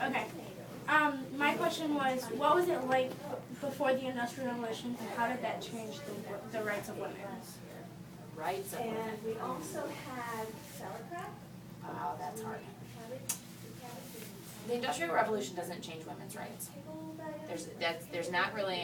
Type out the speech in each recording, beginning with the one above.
Okay. My question was, what was it like before the Industrial Revolution, and how did that change the rights of women? Rights of women. And we also had sauerkraut. Wow, that's hard. The Industrial Revolution doesn't change women's rights. There's not really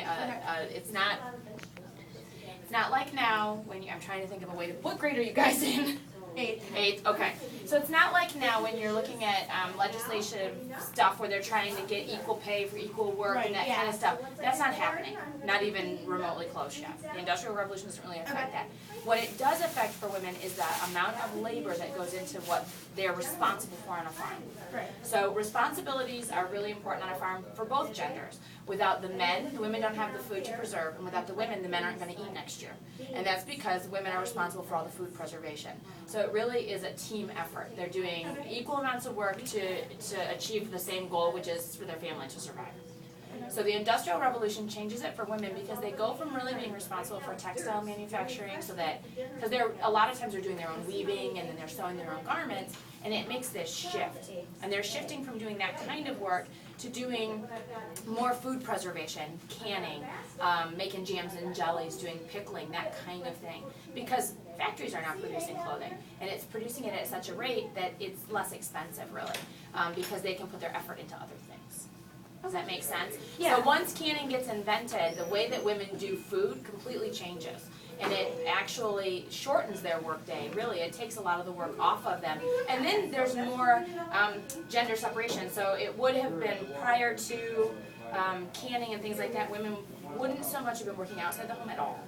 it's not like now when I'm trying to think of a way to, what grade are you guys in? Eighth, okay. So it's not like now when you're looking at legislative stuff where they're trying to get equal pay for equal work and that kind of stuff. That's not happening, not even remotely close yet. The Industrial Revolution doesn't really affect that. What it does affect for women is the amount of labor that goes into what they're responsible for on a farm. So responsibilities are really important on a farm for both genders. Without the men, the women don't have the food to preserve, and without the women, the men aren't going to eat next year. And that's because women are responsible for all the food preservation. So it really is a team effort. They're doing equal amounts of work to achieve the same goal, which is for their family to survive. So the Industrial Revolution changes it for women because they go from really being responsible for textile manufacturing, so that, because they're a lot of times they're doing their own weaving and then they're sewing their own garments, and it makes this shift. And they're shifting from doing that kind of work to doing more food preservation, canning, making jams and jellies, doing pickling, that kind of thing. Because factories are not producing clothing, and it's producing it at such a rate that it's less expensive, really, because they can put their effort into other things. Does that make sense? Yeah. So once canning gets invented, the way that women do food completely changes. And it actually shortens their workday, really. It takes a lot of the work off of them. And then there's more gender separation. So it would have been prior to canning and things like that, women wouldn't so much have been working outside the home at all.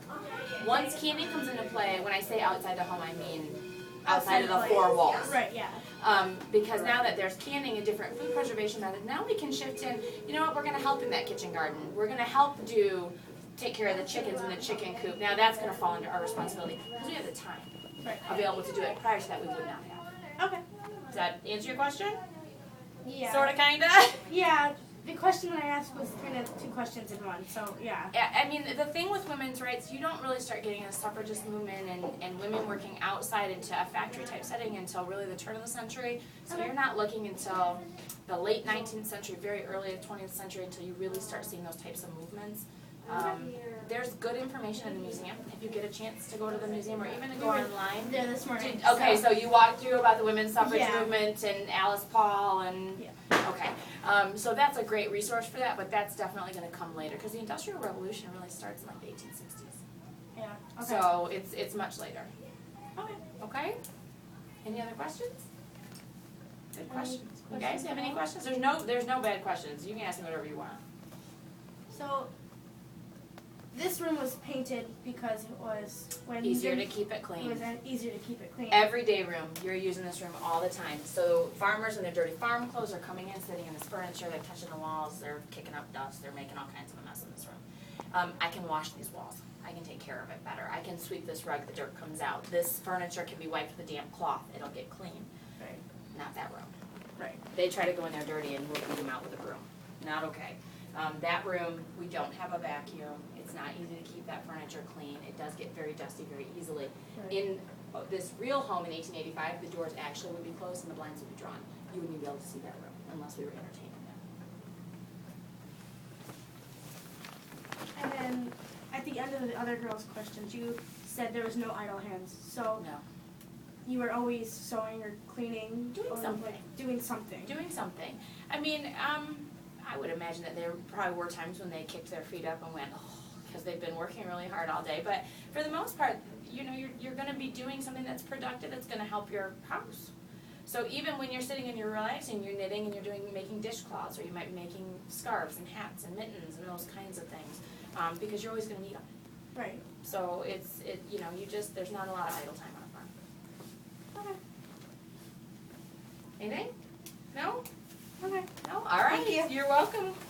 Once canning comes into play, when I say outside the home, I mean outside of the four walls. Right, yeah. Because now that there's canning and different food preservation methods, now we can shift in, you know what, we're going to help in that kitchen garden. We're going to help take care of the chickens in the chicken coop. Now that's going to fall under our responsibility because we have the time available to do it. Prior to that, we would not have. Okay. Does that answer your question? Yeah. Sort of, kind of? Yeah. The question I asked was kind of two questions in one, so yeah. I mean, the thing with women's rights, you don't really start getting a suffragist movement and women working outside into a factory type setting until really the turn of the century. So you're not looking until the late 19th century, very early 20th century until you really start seeing those types of movements. There's good information in the museum. If you get a chance to go to the museum or even to go online. Yeah, this morning. Okay, so you walked through about the women's suffrage movement and Alice Paul and okay. So that's a great resource for that, but that's definitely going to come later because the Industrial Revolution really starts in like the 1860s. Yeah. Okay. So it's much later. Okay. Okay? Any other questions? Good questions. You guys have any questions? There's no bad questions. You can ask me whatever you want. So this room was painted because it was Easier to keep it clean. It was easier to keep it clean. Everyday room. You're using this room all the time. So farmers in their dirty farm clothes are coming in, sitting in this furniture, they're touching the walls, they're kicking up dust, they're making all kinds of a mess in this room. I can wash these walls. I can take care of it better. I can sweep this rug, the dirt comes out. This furniture can be wiped with a damp cloth. It'll get clean. Right. Not that room. Right. They try to go in there dirty and we'll beat them out with a broom. Not okay. That room, we don't have a vacuum. It's not easy to keep that furniture clean. It does get very dusty very easily. Right. In this real home in 1885, the doors actually would be closed and the blinds would be drawn. You wouldn't even be able to see that room unless we were entertaining them. And then at the end of the other girls' questions, you said there was no idle hands. So No. you were always sewing or cleaning, Doing or something. like doing something. Doing something. I mean, I would imagine that there probably were times when they kicked their feet up and went, oh, because they've been working really hard all day. But for the most part, you know, you're going to be doing something that's productive, that's going to help your house. So even when you're sitting and you're relaxing, you're knitting and you're making dishcloths, or you might be making scarves and hats and mittens and those kinds of things, because you're always going to need them. Right. So there's not a lot of idle time on a farm. Okay. Anything? No? Okay. No? All right. Thank you. You're welcome.